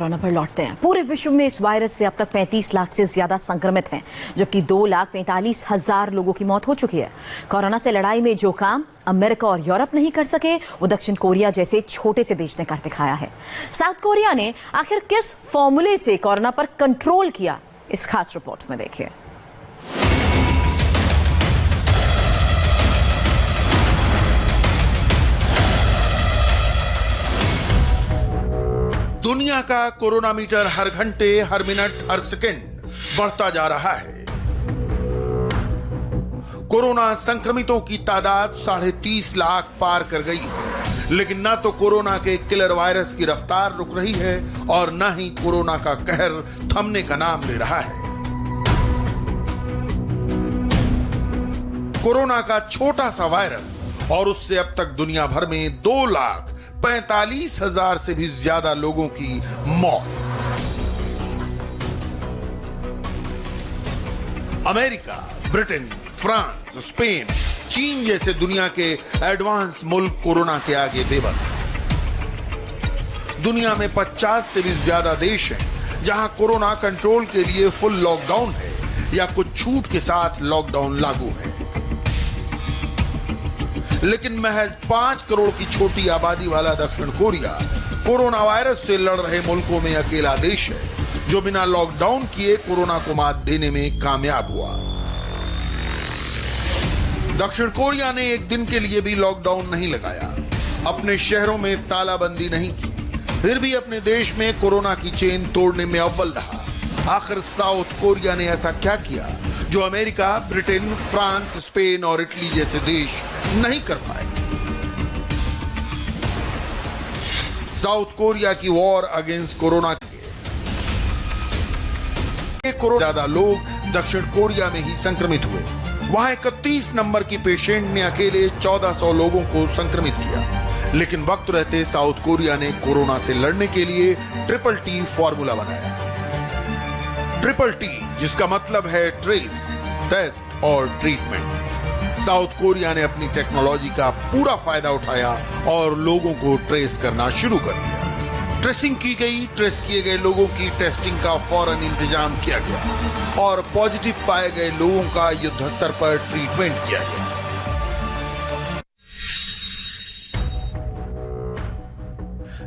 Corona पर लौटते हैं। पूरे विश्व में इस वायरस से अब तक 35 लाख से ज्यादा संक्रमित हैं, जबकि 2,45,000 लोगों की मौत हो चुकी है। कोरोना से लड़ाई में जो काम अमेरिका और यूरोप नहीं कर सके, वो दक्षिण कोरिया जैसे छोटे से देश ने कर दिखाया है। साउथ कोरिया ने आखिर किस फॉर्मूले से कोरोना पर कंट्रोल किया, इस खास रिपोर्ट में देखिए। दुनिया का कोरोना मीटर हर घंटे, हर मिनट, हर सेकंड बढ़ता जा रहा है। कोरोना संक्रमितों की तादाद 30.5 लाख पार कर गई है, लेकिन ना तो कोरोना के किलर वायरस की रफ्तार रुक रही है और ना ही कोरोना का कहर थमने का नाम ले रहा है। कोरोना का छोटा सा वायरस और उससे अब तक दुनिया भर में 2,45,000 से भी ज्यादा लोगों की मौत। अमेरिका, ब्रिटेन, फ्रांस, स्पेन, चीन जैसे दुनिया के एडवांस मुल्क कोरोना के आगे बेबस हैं। दुनिया में 50 से भी ज्यादा देश हैं जहां कोरोना कंट्रोल के लिए फुल लॉकडाउन है या कुछ छूट के साथ लॉकडाउन लागू है। लेकिन महज 5 करोड़ की छोटी आबादी वाला दक्षिण कोरिया कोरोना वायरस से लड़ रहे मुल्कों में अकेला देश है जो बिना लॉकडाउन किए कोरोना को मात देने में कामयाब हुआ। दक्षिण कोरिया ने एक दिन के लिए भी लॉकडाउन नहीं लगाया, अपने शहरों में तालाबंदी नहीं की, फिर भी अपने देश में कोरोना की चेन तोड़ने में अव्वल रहा। आखिर साउथ कोरिया ने ऐसा क्या किया जो अमेरिका, ब्रिटेन, फ्रांस, स्पेन और इटली जैसे देश नहीं कर पाए? साउथ कोरिया की वॉर अगेंस्ट कोरोना के ज्यादा लोग दक्षिण कोरिया में ही संक्रमित हुए। वहां 31 नंबर की पेशेंट ने अकेले 1400 लोगों को संक्रमित किया। लेकिन वक्त रहते साउथ कोरिया ने कोरोना से लड़ने के लिए TTT फॉर्मूला बनाया। TTT, जिसका मतलब है ट्रेस, टेस्ट और ट्रीटमेंट। साउथ कोरिया ने अपनी टेक्नोलॉजी का पूरा फायदा उठाया और लोगों को ट्रेस करना शुरू कर दिया। ट्रेसिंग की गई, ट्रेस किए गए लोगों की टेस्टिंग का फौरन इंतजाम किया गया और पॉजिटिव पाए गए लोगों का युद्ध स्तर पर ट्रीटमेंट किया गया।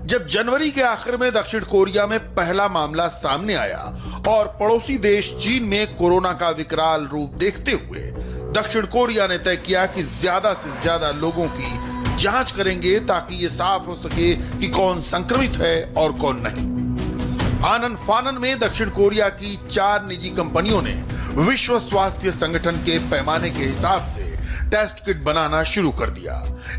जब जनवरी के आखिर में दक्षिण कोरिया में पहला मामला सामने आया और पड़ोसी देश चीन में कोरोना का विकराल रूप देखते हुए दक्षिण कोरिया ने तय किया कि ज्यादा से ज्यादा लोगों की जांच करेंगे ताकि ये साफ हो सके कि कौन संक्रमित है और कौन नहीं। आनन फानन में दक्षिण कोरिया की 4 निजी कंपनियों ने विश्व स्वास्थ्य संगठन के पैमाने के हिसाब से टेस्ट किट बनाना शुरू कर दिया।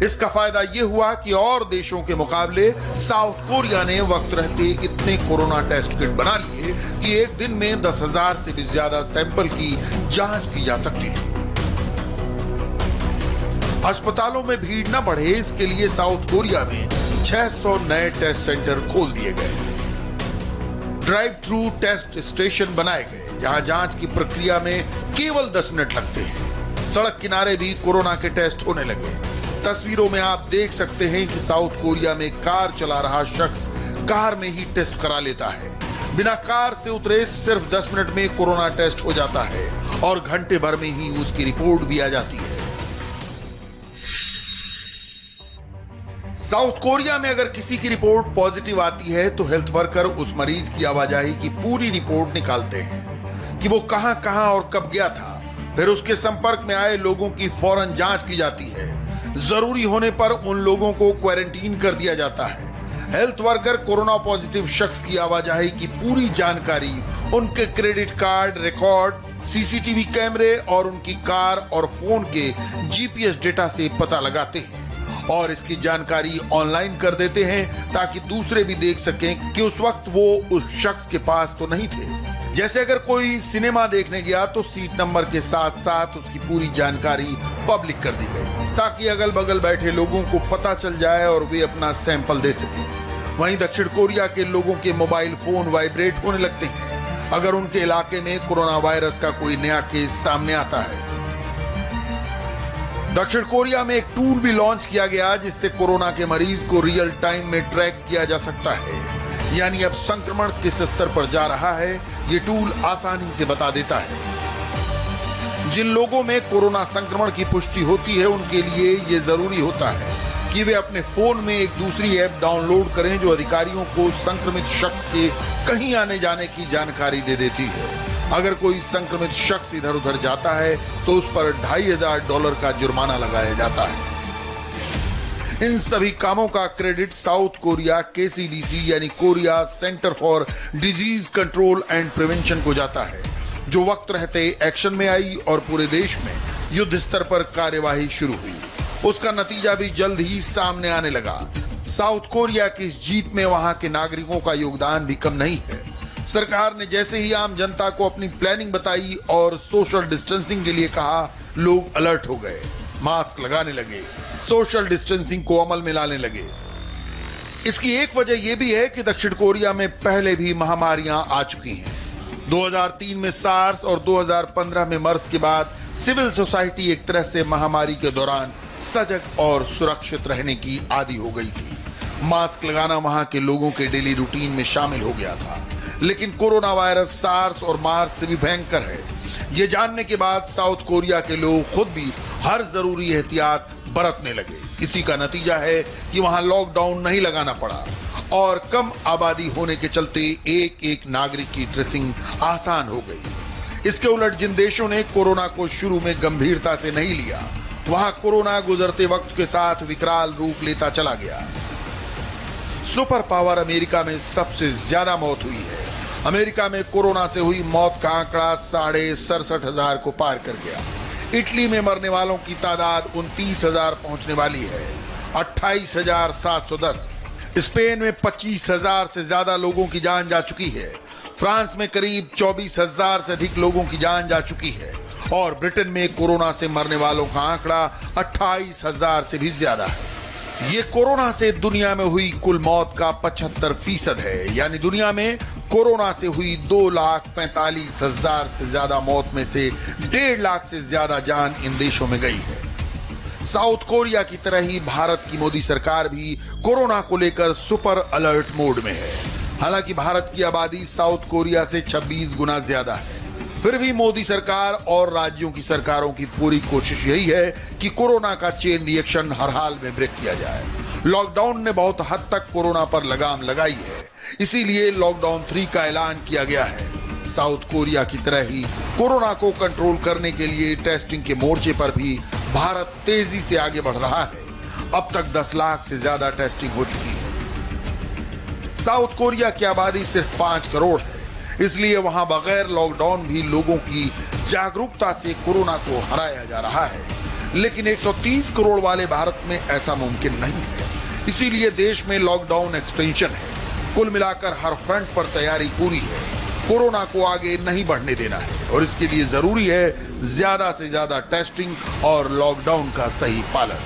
इसका फायदा यह हुआ कि और देशों के मुकाबले साउथ कोरिया ने वक्त रहते इतने कोरोना टेस्ट किट बना लिए कि एक दिन में 10,000 से भी ज्यादा सैंपल की जांच की जा सकती थी। अस्पतालों में भीड़ न बढ़े, इसके लिए साउथ कोरिया में 600 नए टेस्ट सेंटर खोल दिए गए। ड्राइव थ्रू टेस्ट स्टेशन बनाए गए जहां जांच की प्रक्रिया में केवल 10 मिनट लगते हैं। सड़क किनारे भी कोरोना के टेस्ट होने लगे। तस्वीरों में आप देख सकते हैं कि साउथ कोरिया में कार चला रहा शख्स कार में ही टेस्ट करा लेता है। बिना कार से उतरे सिर्फ 10 मिनट में कोरोना टेस्ट हो जाता है और घंटे भर में ही उसकी रिपोर्ट भी आ जाती है। साउथ कोरिया में अगर किसी की रिपोर्ट पॉजिटिव आती है तो हेल्थ वर्कर उस मरीज की आवाजाही की पूरी रिपोर्ट निकालते हैं कि वो कहां कहां और कब गया था। फिर उसके संपर्क में आए लोगों की फौरन जांच की जाती है। जरूरी होने पर उन लोगों को क्वारंटीन कर दिया जाता है। हेल्थ वर्कर कोरोना पॉजिटिव शख्स की आवाजाही की पूरी जानकारी उनके क्रेडिट कार्ड, रिकॉर्ड, सीसीटीवी कैमरे और उनकी कार और फोन के जीपीएस डेटा से पता लगाते हैं और इसकी जानकारी ऑनलाइन कर देते हैं ताकि दूसरे भी देख सकें कि उस वक्त वो उस शख्स के पास तो नहीं थे। जैसे अगर कोई सिनेमा देखने गया तो सीट नंबर के साथ साथ उसकी पूरी जानकारी पब्लिक कर दी गई ताकि अगल बगल बैठे लोगों को पता चल जाए और वे अपना सैंपल दे सकें। वहीं दक्षिण कोरिया के लोगों के मोबाइल फोन वाइब्रेट होने लगते हैं अगर उनके इलाके में कोरोना वायरस का कोई नया केस सामने आता है। दक्षिण कोरिया में एक टूल भी लॉन्च किया गया जिससे कोरोना के मरीज को रियल टाइम में ट्रैक किया जा सकता है। यानी अब संक्रमण किस स्तर पर जा रहा है ये टूल आसानी से बता देता है। जिन लोगों में कोरोना संक्रमण की पुष्टि होती है उनके लिए ये जरूरी होता है कि वे अपने फोन में एक दूसरी ऐप डाउनलोड करें जो अधिकारियों को संक्रमित शख्स के कहीं आने जाने की जानकारी दे देती है। अगर कोई संक्रमित शख्स इधर उधर जाता है तो उस पर $2,500 का जुर्माना लगाया जाता है। इन सभी कामों का क्रेडिट साउथ कोरिया KCDC यानी Korea centre for disease control and prevention को जाता है, जो वक्त रहते एक्शन में आई और पूरे देश में युद्ध स्तर पर कार्यवाही शुरू हुई। उसका नतीजा भी जल्द ही सामने आने लगा। साउथ कोरिया की इस जीत में वहां के नागरिकों का योगदान भी कम नहीं है। सरकार ने जैसे ही आम जनता को अपनी प्लानिंग बताई और सोशल डिस्टेंसिंग के लिए कहा, लोग अलर्ट हो गए, मास्क लगाने लगे, सोशल डिस्टेंसिंग को अमल में लाने लगे। इसकी एक वजह यह भी है कि दक्षिण कोरिया में पहले भी महामारियां आ चुकी हैं। 2003 में सार्स और 2015 में मर्स के बाद सिविल सोसाइटी एक तरह से महामारी के दौरान सजग और सुरक्षित रहने की आदी हो गई थी। मास्क लगाना वहां के लोगों के डेली रूटीन में शामिल हो गया था। लेकिन कोरोना वायरस सार्स और मार्स से भी भयंकर है। ये जानने के बाद साउथ कोरिया के लोग खुद भी हर जरूरी एहतियात बरतने लगे। इसी का नतीजा है कि वहां लॉकडाउन नहीं लगाना पड़ा और कम आबादी होने के चलते एक एक नागरिक की ट्रेसिंग आसान हो गई। इसके उलट जिन देशों ने कोरोना को शुरू में गंभीरता से नहीं लिया, वहां कोरोना गुजरते वक्त के साथ विकराल रूप लेता चला गया। सुपर पावर अमेरिका में सबसे ज्यादा मौत हुई है। अमेरिका में कोरोना से हुई मौत का आंकड़ा 67,500 को पार कर गया। इटली में मरने वालों की तादाद 29,000 पहुंचने वाली है, 28,710। स्पेन में 25,000 से ज्यादा लोगों की जान जा चुकी है। फ्रांस में करीब 24,000 से अधिक लोगों की जान जा चुकी है और ब्रिटेन में कोरोना से मरने वालों का आंकड़ा 28,000 से भी ज्यादा है। ये कोरोना से दुनिया में हुई कुल मौत का 75% है। यानी दुनिया में कोरोना से हुई 2,45,000 से ज्यादा मौत में से 1.5 लाख से ज्यादा जान इन देशों में गई है। साउथ कोरिया की तरह ही भारत की मोदी सरकार भी कोरोना को लेकर सुपर अलर्ट मोड में है। हालांकि भारत की आबादी साउथ कोरिया से 26 गुना ज्यादा है, फिर भी मोदी सरकार और राज्यों की सरकारों की पूरी कोशिश यही है कि कोरोना का चेन रिएक्शन हर हाल में ब्रेक किया जाए। लॉकडाउन ने बहुत हद तक कोरोना पर लगाम लगाई है, इसीलिए लॉकडाउन 3 का ऐलान किया गया है। साउथ कोरिया की तरह ही कोरोना को कंट्रोल करने के लिए टेस्टिंग के मोर्चे पर भी भारत तेजी से आगे बढ़ रहा है। अब तक 10 लाख से ज्यादा टेस्टिंग हो चुकी है। साउथ कोरिया की आबादी सिर्फ 5 करोड़ है, इसलिए वहां बगैर लॉकडाउन भी लोगों की जागरूकता से कोरोना को हराया जा रहा है। लेकिन 130 करोड़ वाले भारत में ऐसा मुमकिन नहीं है, इसीलिए देश में लॉकडाउन एक्सटेंशन है। कुल मिलाकर हर फ्रंट पर तैयारी पूरी है। कोरोना को आगे नहीं बढ़ने देना है और इसके लिए जरूरी है ज्यादा से ज्यादा टेस्टिंग और लॉकडाउन का सही पालन।